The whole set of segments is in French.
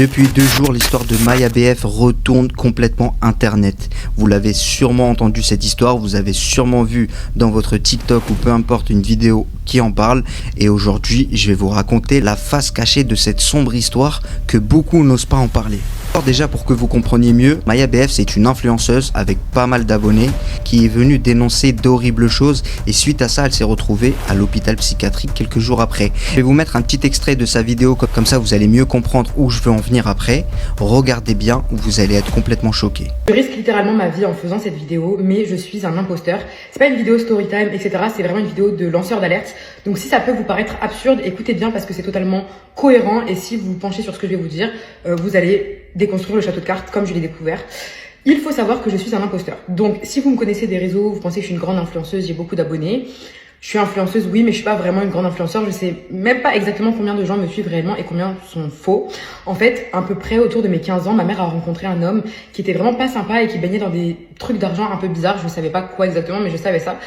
Depuis 2 jours, l'histoire de Maya BF retourne complètement internet. Vous l'avez sûrement entendu cette histoire, vous avez sûrement vu dans votre TikTok ou peu importe une vidéo qui en parle. Et aujourd'hui, je vais vous raconter la face cachée de cette sombre histoire que beaucoup n'osent pas en parler. Alors déjà, pour que vous compreniez mieux, Maya BF c'est une influenceuse avec pas mal d'abonnés qui est venue dénoncer d'horribles choses et suite à ça elle s'est retrouvée à l'hôpital psychiatrique quelques jours après. Je vais vous mettre un petit extrait de sa vidéo, comme ça vous allez mieux comprendre où je veux en venir après. Regardez bien ou vous allez être complètement choqués. Je risque littéralement ma vie en faisant cette vidéo, mais je suis un imposteur. C'est pas une vidéo storytime, etc. C'est vraiment une vidéo de lanceur d'alerte. Donc si ça peut vous paraître absurde, écoutez bien parce que c'est totalement cohérent et si vous penchez sur ce que je vais vous dire, vous allez déconstruire le château de cartes comme je l'ai découvert. Il faut savoir que je suis un imposteur. Donc si vous me connaissez des réseaux, vous pensez que je suis une grande influenceuse, j'ai beaucoup d'abonnés. Je suis influenceuse, oui, mais je suis pas vraiment une grande influenceur. Je sais même pas exactement combien de gens me suivent réellement et combien sont faux. En fait, à peu près autour de mes 15 ans, ma mère a rencontré un homme qui était vraiment pas sympa et qui baignait dans des trucs d'argent un peu bizarres. Je savais pas quoi exactement, mais je savais ça.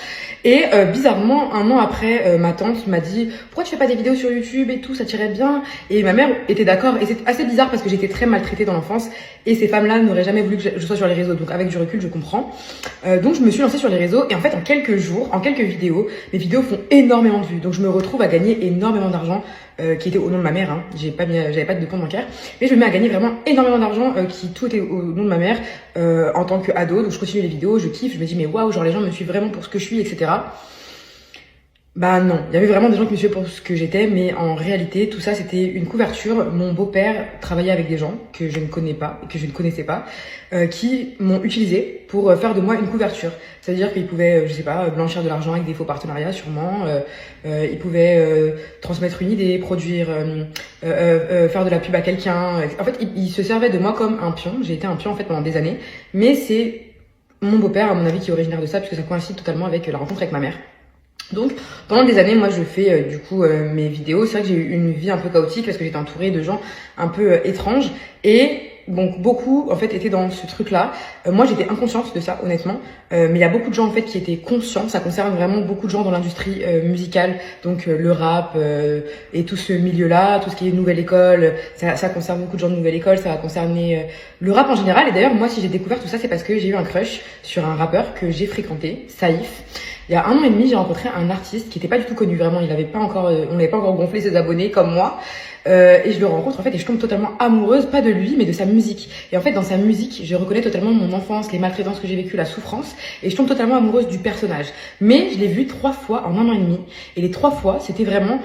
Et bizarrement, un an après, ma tante m'a dit « Pourquoi tu fais pas des vidéos sur YouTube et tout, ça t'irait bien ?» Et ma mère était d'accord. Et c'est assez bizarre parce que j'étais très maltraitée dans l'enfance. Et ces femmes-là n'auraient jamais voulu que je sois sur les réseaux. Donc avec du recul, je comprends. Donc je me suis lancée sur les réseaux. Et en fait, en quelques jours, en quelques vidéos, mes vidéos font énormément de vues. Donc je me retrouve à gagner énormément d'argent qui était au nom de ma mère. Hein. J'avais pas de compte bancaire. Mais je me mets à gagner vraiment énormément d'argent qui tout était au nom de ma mère en tant qu'ado. Donc je continue les vidéos, je kiffe. Je me dis mais waouh, genre les gens me suivent vraiment pour ce que je suis, etc. Bah non, il y avait vraiment des gens qui me suivaient pour ce que j'étais, mais en réalité, tout ça, c'était une couverture. Mon beau-père travaillait avec des gens que je ne connais pas, et que je ne connaissais pas, qui m'ont utilisé pour faire de moi une couverture. C'est-à-dire qu'ils pouvaient, je sais pas, blanchir de l'argent avec des faux partenariats, sûrement. Ils pouvaient transmettre une idée, produire, faire de la pub à quelqu'un. En fait, ils se servaient de moi comme un pion. J'ai été un pion, en fait, pendant des années. Mais c'est mon beau-père, à mon avis, qui est originaire de ça, puisque ça coïncide totalement avec la rencontre avec ma mère. Donc, pendant des années, moi, je fais du coup mes vidéos. C'est vrai que j'ai eu une vie un peu chaotique parce que j'étais entourée de gens un peu étranges. Et donc, beaucoup, en fait, étaient dans ce truc-là. Moi, j'étais inconsciente de ça, honnêtement. Mais il y a beaucoup de gens, en fait, qui étaient conscients. Ça concerne vraiment beaucoup de gens dans l'industrie musicale. Donc, le rap et tout ce milieu-là, tout ce qui est nouvelle école. Ça concerne beaucoup de gens de nouvelle école. Ça va concerner le rap en général. Et d'ailleurs, moi, si j'ai découvert tout ça, c'est parce que j'ai eu un crush sur un rappeur que j'ai fréquenté, Saïf. Il y a 1 an et demi, j'ai rencontré un artiste qui était pas du tout connu, vraiment. On n'avait pas encore gonflé ses abonnés comme moi. Et je le rencontre, en fait, et je tombe totalement amoureuse, pas de lui, mais de sa musique. Et en fait, dans sa musique, je reconnais totalement mon enfance, les maltraitances que j'ai vécues, la souffrance. Et je tombe totalement amoureuse du personnage. Mais je l'ai vu 3 fois en 1 an et demi. Et les 3 fois, c'était vraiment...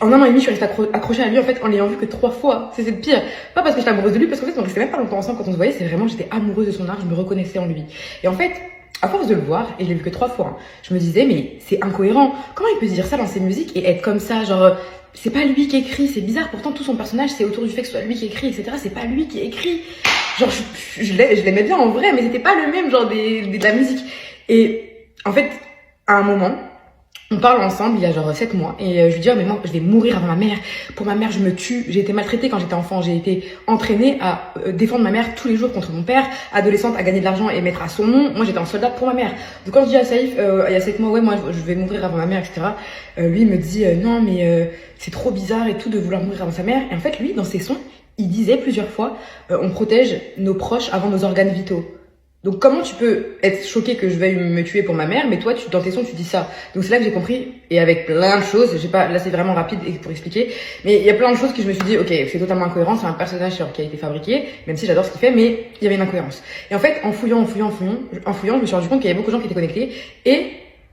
En 1 an et demi, je suis restée accrochée à lui, en fait, en l'ayant vu que 3 fois. C'est le pire. Pas parce que j'étais amoureuse de lui, parce qu'en fait, on restait même pas longtemps ensemble quand on se voyait. C'est vraiment, j'étais amoureuse de son art, je me reconnaissais en lui. Et en fait, à force de le voir, et je l'ai vu que 3 fois, hein, je me disais, mais c'est incohérent. Comment il peut se dire ça dans ses musiques et être comme ça, genre, c'est pas lui qui écrit, c'est bizarre. Pourtant, tout son personnage, c'est autour du fait que ce soit lui qui écrit, etc. C'est pas lui qui écrit. Genre, je l'aimais bien en vrai, mais c'était pas le même, genre, de la musique. Et, en fait, à un moment, on parle ensemble il y a genre 7 mois et je lui dis oh mais moi je vais mourir avant ma mère, pour ma mère je me tue, j'ai été maltraitée quand j'étais enfant, j'ai été entraînée à défendre ma mère tous les jours contre mon père, adolescente à gagner de l'argent et mettre à son nom, moi j'étais un soldat pour ma mère. Donc quand je dis à Saïf il y a 7 mois ouais moi je vais mourir avant ma mère etc, lui il me dit non mais c'est trop bizarre et tout de vouloir mourir avant sa mère. Et en fait lui dans ses sons il disait plusieurs fois on protège nos proches avant nos organes vitaux. Donc comment tu peux être choqué que je veuille me tuer pour ma mère, mais toi, dans tes sons, tu dis ça. Donc c'est là que j'ai compris, et avec plein de choses, là c'est vraiment rapide pour expliquer, mais il y a plein de choses que je me suis dit, ok, c'est totalement incohérent, c'est un personnage qui a été fabriqué, même si j'adore ce qu'il fait, mais il y avait une incohérence. Et en fait, en fouillant, je me suis rendu compte qu'il y avait beaucoup de gens qui étaient connectés, et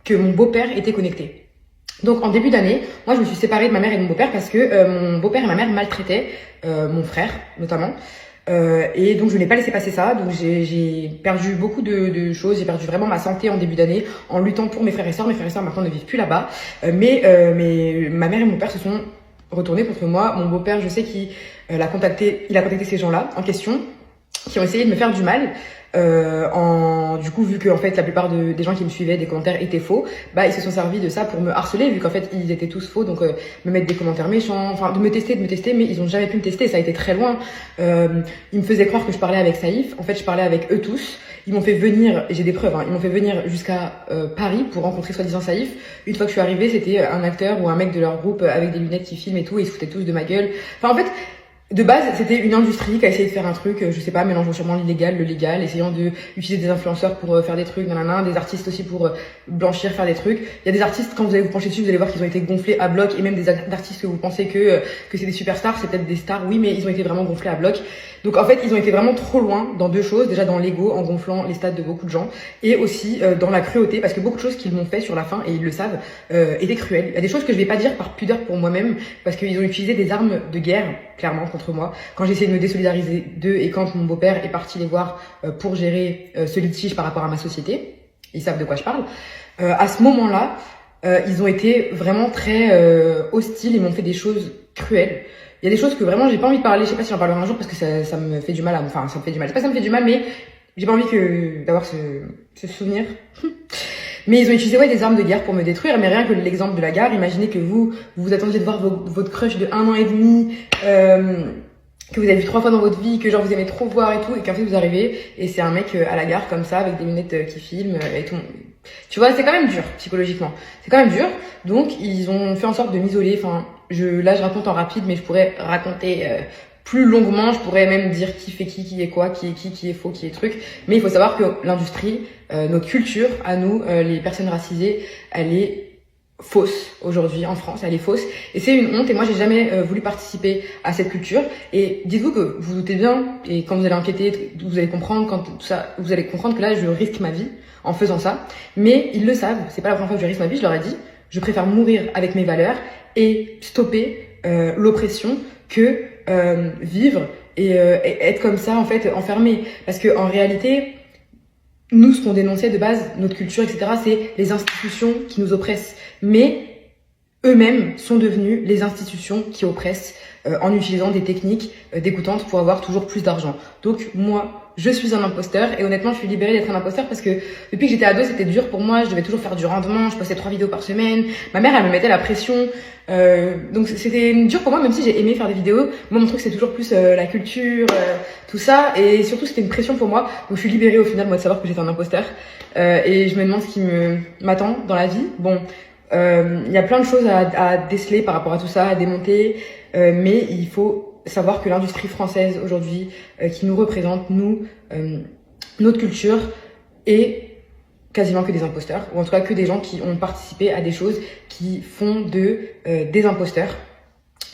que mon beau-père était connecté. Donc en début d'année, moi je me suis séparée de ma mère et de mon beau-père parce que mon beau-père et ma mère maltraitaient mon frère, notamment. Et donc je n'ai pas laissé passer ça, donc j'ai perdu beaucoup de choses, j'ai perdu vraiment ma santé en début d'année en luttant pour mes frères et sœurs. Mes frères et sœurs maintenant ne vivent plus là-bas, mais ma mère et mon père se sont retournés contre moi. Mon beau-père, je sais qu'il a contacté ces gens-là en question qui ont essayé de me faire du mal. Du coup, vu que en fait la plupart des gens qui me suivaient, des commentaires étaient faux, bah ils se sont servis de ça pour me harceler, vu qu'en fait ils étaient tous faux, donc me mettre des commentaires méchants, enfin de me tester, mais ils ont jamais pu me tester, ça a été très loin. Ils me faisaient croire que je parlais avec Saïf, en fait je parlais avec eux tous. Ils m'ont fait venir, et j'ai des preuves, hein, ils m'ont fait venir jusqu'à Paris pour rencontrer soi-disant Saïf. Une fois que je suis arrivée, c'était un acteur ou un mec de leur groupe avec des lunettes qui filment et tout, et ils se foutaient tous de ma gueule. Enfin en fait, De base, c'était une industrie qui a essayé de faire un truc, je sais pas, mélangeant sûrement l'illégal, le légal, essayant de utiliser des influenceurs pour faire des trucs, nanana, des artistes aussi pour blanchir, faire des trucs. Il y a des artistes, quand vous allez vous pencher dessus, vous allez voir qu'ils ont été gonflés à bloc, et même des artistes que vous pensez que c'est des superstars, c'est peut-être des stars, oui, mais ils ont été vraiment gonflés à bloc. Donc en fait, ils ont été vraiment trop loin dans deux choses, déjà dans l'ego, en gonflant les stades de beaucoup de gens, et aussi dans la cruauté, parce que beaucoup de choses qu'ils m'ont fait sur la fin, et ils le savent, étaient cruelles. Il y a des choses que je vais pas dire par pudeur pour moi-même, parce qu'ils ont utilisé des armes de guerre, clairement, contre moi. Quand j'ai essayé de me désolidariser d'eux et quand mon beau-père est parti les voir pour gérer ce litige par rapport à ma société, ils savent de quoi je parle, à ce moment-là, ils ont été vraiment très hostiles et m'ont fait des choses cruelles. Il y a des choses que vraiment j'ai pas envie de parler, je sais pas si j'en parlerai un jour parce que ça me fait du mal enfin ça me fait du mal. C'est pas que ça me fait du mal, mais j'ai pas envie d'avoir ce souvenir. Mais ils ont utilisé des armes de guerre pour me détruire, mais rien que l'exemple de la gare, imaginez que vous attendiez de voir votre crush de 1 an et demi, que vous avez vu 3 fois dans votre vie, que genre vous aimez trop voir et tout, et qu'en fait vous arrivez, et c'est un mec à la gare comme ça, avec des lunettes qui filment et tout. Tu vois, c'est quand même dur, psychologiquement. C'est quand même dur, donc ils ont fait en sorte de m'isoler, enfin, là je raconte en rapide, mais je pourrais raconter plus longuement, je pourrais même dire qui fait qui est quoi, qui est faux, qui est truc. Mais il faut savoir que l'industrie, notre culture, à nous, les personnes racisées, elle est fausse aujourd'hui en France, elle est fausse. Et c'est une honte, et moi j'ai jamais voulu participer à cette culture. Et dites-vous que vous doutez bien, et quand vous allez enquêter, vous allez comprendre, quand tout ça, vous allez comprendre que là je risque ma vie en faisant ça. Mais ils le savent, c'est pas la première fois que je risque ma vie, je leur ai dit, je préfère mourir avec mes valeurs et stopper l'oppression que vivre et être comme ça en fait enfermé, parce que en réalité nous ce qu'on dénonçait de base, notre culture etc, c'est les institutions qui nous oppressent, mais eux-mêmes sont devenus les institutions qui oppressent en utilisant des techniques dégoûtantes pour avoir toujours plus d'argent. Donc moi je suis un imposteur, et honnêtement je suis libérée d'être un imposteur parce que depuis que j'étais ado c'était dur pour moi, je devais toujours faire du rendement, je postais 3 vidéos par semaine, ma mère elle me mettait la pression, donc c'était dur pour moi, même si j'ai aimé faire des vidéos. Moi mon truc c'est toujours plus la culture, tout ça, et surtout c'était une pression pour moi, donc je suis libérée au final moi de savoir que j'étais un imposteur, et je me demande ce qui m'attend dans la vie. Bon, il y a plein de choses à déceler par rapport à tout ça, à démonter, mais il faut savoir que l'industrie française aujourd'hui qui nous représente, nous, notre culture, est quasiment que des imposteurs, ou en tout cas que des gens qui ont participé à des choses qui font des imposteurs.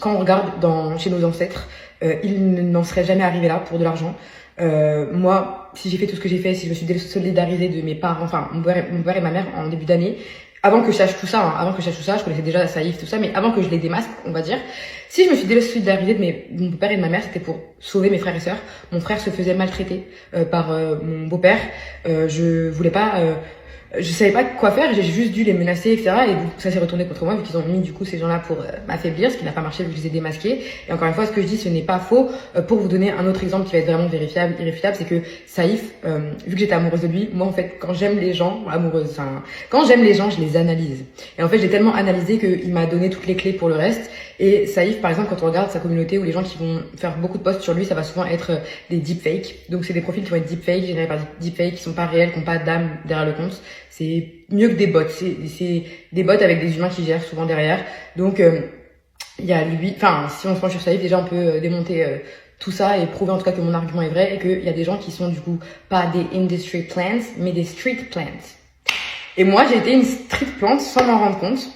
Quand on regarde chez nos ancêtres, ils n'en seraient jamais arrivés là pour de l'argent. Moi, si j'ai fait tout ce que j'ai fait, si je me suis désolidarisée de mes parents, enfin mon père et ma mère en début d'année, avant que je sache tout ça, je connaissais déjà Saïf, tout ça, mais avant que je les démasque, on va dire, si je me suis désolidarisée de mon père et de ma mère, c'était pour sauver mes frères et sœurs. Mon frère se faisait maltraiter par mon beau-père. Je voulais pas, je savais pas quoi faire, j'ai juste dû les menacer, etc. Et ça s'est retourné contre moi, vu qu'ils ont mis du coup ces gens-là pour m'affaiblir, ce qui n'a pas marché vu que je les ai démasqués. Et encore une fois, ce que je dis, ce n'est pas faux. Pour vous donner un autre exemple qui va être vraiment vérifiable, irréfutable, c'est que Saïf, vu que j'étais amoureuse de lui, moi en fait, quand j'aime les gens, quand j'aime les gens, je les analyse. Et en fait, j'ai tellement analysé qu'il m'a donné toutes les clés pour le reste. Et Saïf, par exemple, quand on regarde sa communauté ou les gens qui vont faire beaucoup de posts sur lui, ça va souvent être des deepfakes. Donc c'est des profils qui vont être deepfakes, générés par deepfakes, qui sont pas réels, qui n'ont pas d'âme derrière le compte. C'est mieux que des bots. C'est des bots avec des humains qui gèrent souvent derrière. Donc il y a lui, enfin si on se penche sur Saïf, déjà on peut démonter tout ça et prouver en tout cas que mon argument est vrai et qu'il y a des gens qui sont du coup pas des industry plants, mais des street plants. Et moi j'ai été une street plant sans m'en rendre compte.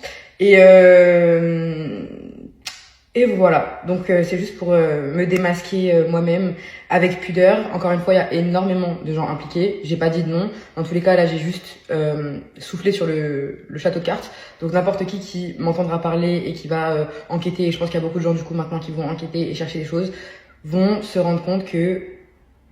Et voilà, donc c'est juste pour me démasquer moi-même avec pudeur. Encore une fois, il y a énormément de gens impliqués. J'ai pas dit de nom. Dans tous les cas, là, j'ai juste soufflé sur le château de cartes. Donc n'importe qui m'entendra parler et qui va enquêter, et je pense qu'il y a beaucoup de gens du coup maintenant qui vont enquêter et chercher des choses, vont se rendre compte que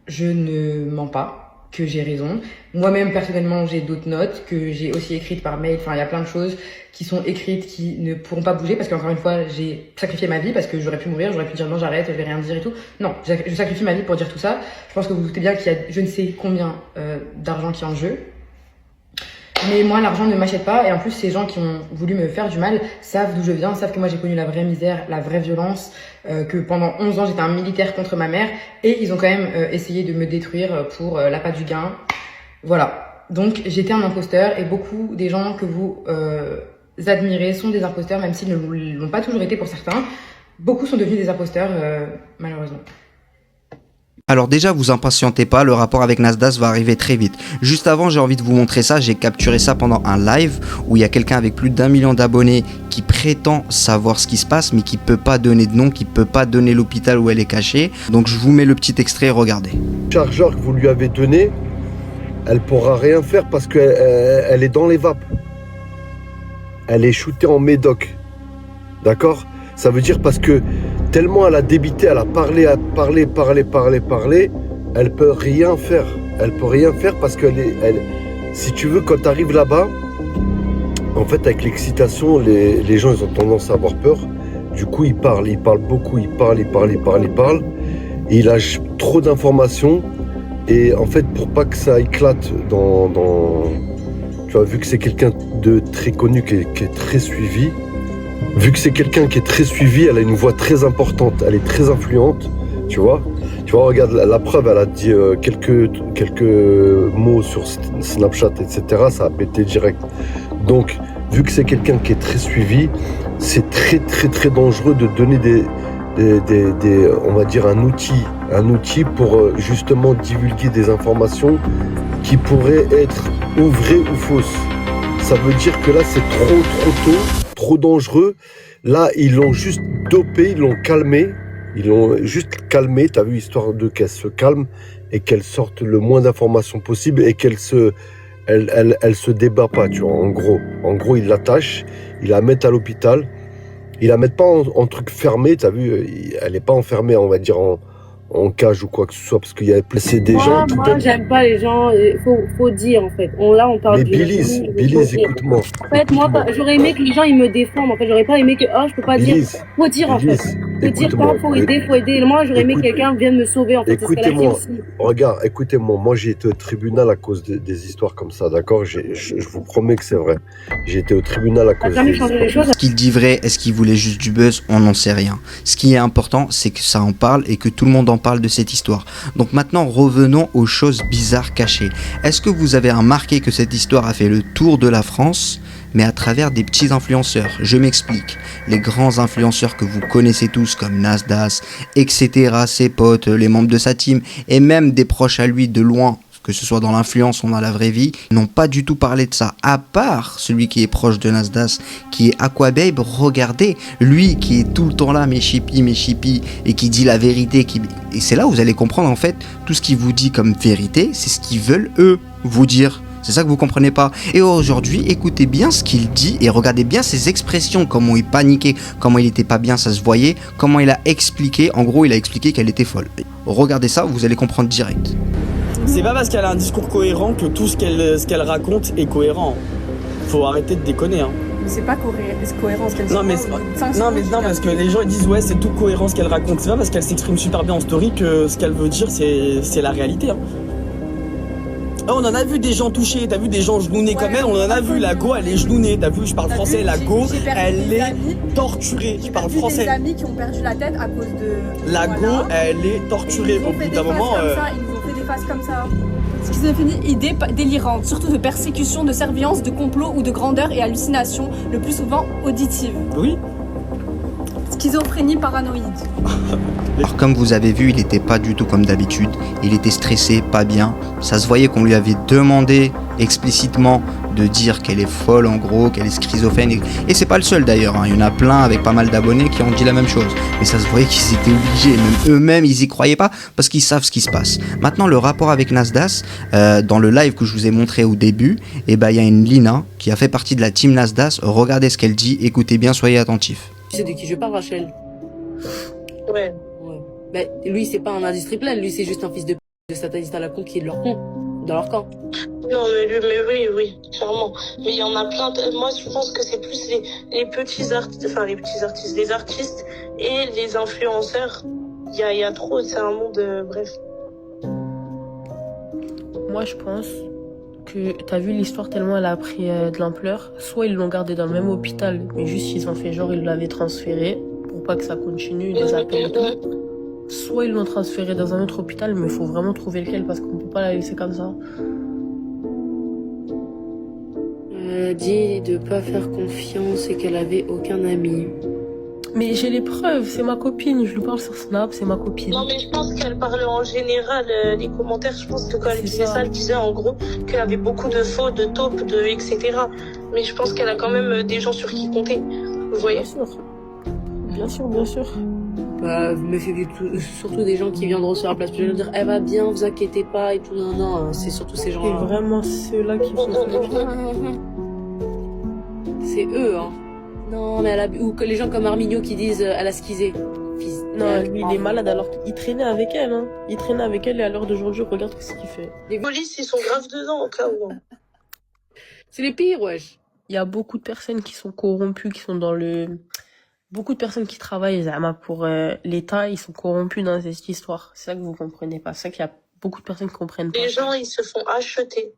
je ne mens pas, que j'ai raison. Moi-même, personnellement, j'ai d'autres notes que j'ai aussi écrites par mail. Enfin, il y a plein de choses qui sont écrites qui ne pourront pas bouger parce qu'encore une fois, j'ai sacrifié ma vie parce que j'aurais pu mourir, j'aurais pu dire non, j'arrête, je vais rien dire et tout. Non, je sacrifie ma vie pour dire tout ça. Je pense que vous vous doutez bien qu'il y a je ne sais combien d'argent qui est en jeu. Mais moi, l'argent ne m'achète pas. Et en plus, ces gens qui ont voulu me faire du mal savent d'où je viens, savent que moi, j'ai connu la vraie misère, la vraie violence, que pendant 11 ans, j'étais un militaire contre ma mère. Et ils ont quand même essayé de me détruire pour l'appât du gain. Voilà. Donc, j'étais un imposteur. Et beaucoup des gens que vous admirez sont des imposteurs, même s'ils ne l'ont pas toujours été pour certains. Beaucoup sont devenus des imposteurs, malheureusement. Alors déjà, vous impatientez pas, le rapport avec Nasdaq va arriver très vite. Juste avant, j'ai envie de vous montrer ça, j'ai capturé ça pendant un live où il y a quelqu'un avec plus d'1 million d'abonnés qui prétend savoir ce qui se passe mais qui peut pas donner de nom, qui peut pas donner l'hôpital où elle est cachée. Donc je vous mets le petit extrait, regardez. Le chargeur que vous lui avez donné, elle pourra rien faire parce qu'elle elle est dans les vapes. Elle est shootée en médoc. D'accord? Ça veut dire parce que tellement elle a débité, elle a parlé, elle peut rien faire. Elle peut rien faire parce que si tu veux, quand tu arrives là-bas, en fait, avec l'excitation, les gens, ils ont tendance à avoir peur. Du coup, ils parlent beaucoup, ils parlent. Et il lâche trop d'informations. Et en fait, pour pas que ça éclate tu vois, vu que c'est quelqu'un de très connu, qui est très suivi, elle a une voix très importante, elle est très influente, tu vois. Tu vois, regarde, la preuve, elle a dit quelques mots sur Snapchat, etc. Ça a pété direct. Donc, vu que c'est quelqu'un qui est très suivi, c'est très, très, très dangereux de donner on va dire un outil pour justement divulguer des informations qui pourraient être ou vraies ou fausses. Ça veut dire que là, c'est trop tôt, trop dangereux. Là, ils l'ont juste dopé, ils l'ont calmé. T'as vu, histoire de qu'elle se calme et qu'elle sorte le moins d'informations possible et qu'elle se débat pas, tu vois, en gros, ils l'attachent, ils la mettent à l'hôpital, ils la mettent pas en truc fermé, t'as vu, elle est pas enfermée, on va dire, en cage ou quoi que ce soit, parce qu'il y a c'est des gens qui moi j'aime pas les gens, faut dire en fait. On parle mais du Billys, écoute-moi. En fait, moi, j'aurais aimé que les gens ils me défendent. En fait, j'aurais pas aimé que je peux pas dire. Faut dire en fait. Faut dire quand faut aider. Et moi, j'aurais aimé que quelqu'un vienne me sauver en fait. Écoutez-moi, regarde, écoutez-moi. Moi, j'ai été au tribunal à cause des histoires comme ça, d'accord? Je vous promets que c'est vrai. J'ai été au tribunal à cause des histoires. Est-ce qu'il dit vrai? Est-ce qu'il voulait juste du buzz? On n'en sait rien. Ce qui est important, c'est que ça en parle et que tout le monde en parle de cette histoire. Donc maintenant, revenons aux choses bizarres cachées. Est-ce que vous avez remarqué que cette histoire a fait le tour de la France, mais à travers des petits influenceurs? Je m'explique. Les grands influenceurs que vous connaissez tous comme Nasdaq, etc., ses potes, les membres de sa team, et même des proches à lui de loin, que ce soit dans l'influence ou dans la vraie vie, n'ont pas du tout parlé de ça. À part celui qui est proche de Nasdaq, qui est Aquababe, regardez, lui qui est tout le temps là, mes chippies, et qui dit la vérité. Et c'est là où vous allez comprendre en fait, tout ce qu'il vous dit comme vérité, c'est ce qu'ils veulent eux vous dire. C'est ça que vous comprenez pas. Et aujourd'hui, écoutez bien ce qu'il dit et regardez bien ses expressions, comment il paniquait, comment il était pas bien, ça se voyait, comment il a expliqué. En gros, il a expliqué qu'elle était folle. Regardez ça, vous allez comprendre direct. C'est pas parce qu'elle a un discours cohérent que tout ce qu'elle raconte est cohérent. Faut arrêter de déconner. Hein. Mais c'est pas cohérent ce qu'elle dit. Non, parce que les gens ils disent ouais c'est tout cohérent ce qu'elle raconte. C'est pas parce qu'elle s'exprime super bien en story que ce qu'elle veut dire c'est la réalité. Hein. Oh, on en a vu des gens touchés, t'as vu des gens genounés comme elle, on en a vu, la go elle est genounée, t'as vu, je parle français, la go elle est torturée, je parle français. J'ai des amis qui ont perdu la tête à cause de... La go elle est torturée, au bout d'un moment... Ils nous ont fait des faces comme ça. Schizophrénie, idée délirante, surtout de persécution, de surveillance, de complot ou de grandeur et hallucination, le plus souvent auditive. Oui. Schizophrénie paranoïde. Alors comme vous avez vu, il n'était pas du tout comme d'habitude, il était stressé, pas bien, ça se voyait qu'on lui avait demandé explicitement de dire qu'elle est folle en gros, qu'elle est schizophrène, et c'est pas le seul d'ailleurs, hein. Il y en a plein avec pas mal d'abonnés qui ont dit la même chose, mais ça se voyait qu'ils étaient obligés, même eux-mêmes ils y croyaient pas, parce qu'ils savent ce qui se passe. Maintenant le rapport avec Nasdaq, dans le live que je vous ai montré au début, et il y a une Lina qui a fait partie de la team Nasdaq, regardez ce qu'elle dit, écoutez bien, soyez attentifs. Tu sais de qui je parle, Rachel? Ouais. Mais lui, c'est pas un indice triplane, lui, c'est juste un fils de sataniste à la con qui est de leur con, dans leur camp. Non, mais oui, clairement. Mais il y en a plein. Moi, je pense que c'est plus les petits artistes, les artistes et les influenceurs. Il y a trop, c'est un monde, bref. Moi, je pense que t'as vu l'histoire tellement elle a pris de l'ampleur. Soit ils l'ont gardé dans le même hôpital, mais juste ils ont fait genre ils l'avaient transféré pour pas que ça continue, les appels et tout. Soit ils l'ont transféré dans un autre hôpital, mais il faut vraiment trouver lequel parce qu'on peut pas la laisser comme ça. Elle a dit de pas faire confiance et qu'elle avait aucun ami. Mais j'ai les preuves, c'est ma copine, je lui parle sur Snap, c'est ma copine. Non, mais je pense qu'elle parlait en général, les commentaires, je pense que quand elle disait ça, elle disait en gros qu'elle avait beaucoup de faux, de taupes, etc. Mais je pense qu'elle a quand même des gens sur qui compter. Vous voyez? Bien sûr. Bien sûr, bien sûr. Bah, me fait surtout des gens qui viendront sur la place publique dire elle va bien, vous inquiétez pas et tout. Non, non, c'est surtout ces C'est gens-là. vraiment ceux-là qui sont C'est eux, hein. Non, mais ou que les gens comme Arminio qui disent elle a skisé. Non, lui il est malade alors qu'il traînait avec elle. Hein. Il traînait avec elle et à l'heure d'aujourd'hui, regarde ce qu'il fait. Les polices, ils sont graves dedans au cas où. C'est les pires, wesh. Il y a beaucoup de personnes qui sont corrompues, qui sont dans le... Beaucoup de personnes qui travaillent pour l'État, ils sont corrompus dans cette histoire. C'est ça que vous comprenez pas. C'est ça qu'il y a beaucoup de personnes qui comprennent pas. Les gens, ils se font acheter.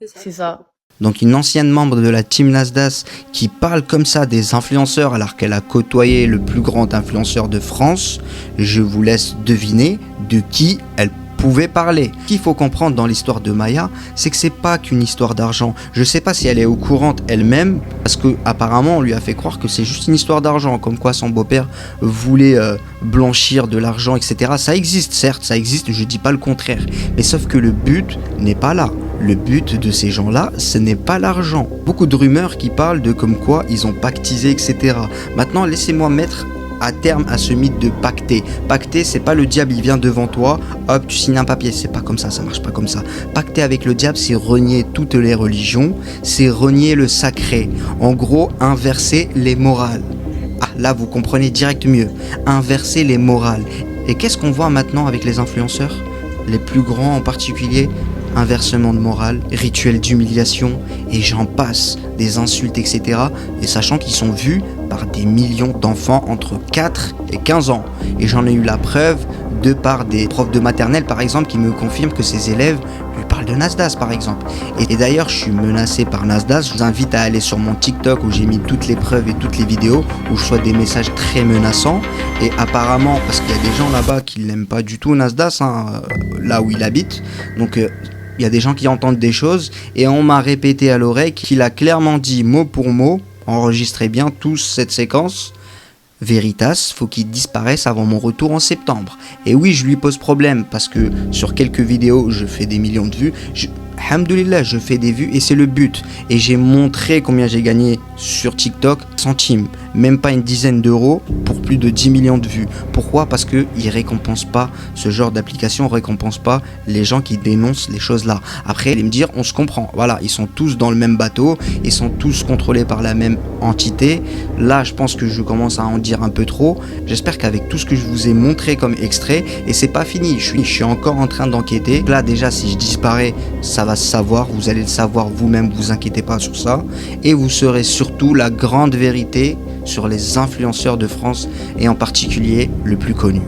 C'est ça. Donc une ancienne membre de la team Nasdaq qui parle comme ça des influenceurs alors qu'elle a côtoyé le plus grand influenceur de France, je vous laisse deviner de qui elle pouvait parler. Ce qu'il faut comprendre dans l'histoire de Maya, c'est que c'est pas qu'une histoire d'argent. Je sais pas si elle est au courant elle-même, parce que apparemment on lui a fait croire que c'est juste une histoire d'argent, comme quoi son beau-père voulait blanchir de l'argent, etc. Ça existe, certes, ça existe, je dis pas le contraire. Mais sauf que le but n'est pas là. Le but de ces gens-là, ce n'est pas l'argent. Beaucoup de rumeurs qui parlent de comme quoi ils ont pactisé, etc. Maintenant, laissez-moi mettre à terme à ce mythe de pacter. Pacter, c'est pas le diable, il vient devant toi, hop, tu signes un papier. C'est pas comme ça marche pas comme ça. Pacter avec le diable, c'est renier toutes les religions, c'est renier le sacré. En gros, inverser les morales. Ah, là, vous comprenez direct mieux. Inverser les morales. Et qu'est-ce qu'on voit maintenant avec les influenceurs? Les plus grands en particulier, inversement de morale, rituel d'humiliation, et j'en passe, des insultes, etc. Et sachant qu'ils sont vus par des millions d'enfants entre 4 et 15 ans. Et j'en ai eu la preuve de par des profs de maternelle, par exemple, qui me confirment que ces élèves lui parlent de Nasdaq, par exemple. Et d'ailleurs, je suis menacé par Nasdaq. Je vous invite à aller sur mon TikTok où j'ai mis toutes les preuves et toutes les vidéos, où je reçois des messages très menaçants. Et apparemment, parce qu'il y a des gens là-bas qui l'aiment pas du tout, Nasdaq, là où il habite. Donc, il y a des gens qui entendent des choses et on m'a répété à l'oreille qu'il a clairement dit mot pour mot, enregistrez bien tous cette séquence, Veritas, faut qu'il disparaisse avant mon retour en septembre. Et oui, je lui pose problème parce que sur quelques vidéos, je fais des millions de vues. Alhamdoulilah, je fais des vues et c'est le but. Et j'ai montré combien j'ai gagné sur TikTok, centimes, même pas une dizaine d'euros pour plus de 10 millions de vues. Pourquoi? Parce qu'ils ne récompensent pas ce genre d'application, ne récompensent pas les gens qui dénoncent les choses là. Après, ils me dire, on se comprend. Voilà, ils sont tous dans le même bateau, ils sont tous contrôlés par la même entité. Là, je pense que je commence à en dire un peu trop. J'espère qu'avec tout ce que je vous ai montré comme extrait, et c'est pas fini, je suis encore en train d'enquêter. Là, déjà, si je disparais, ça va se savoir, vous allez le savoir vous-même, vous inquiétez pas sur ça. Et vous saurez surtout la grande vérité sur les influenceurs de France et en particulier le plus connu.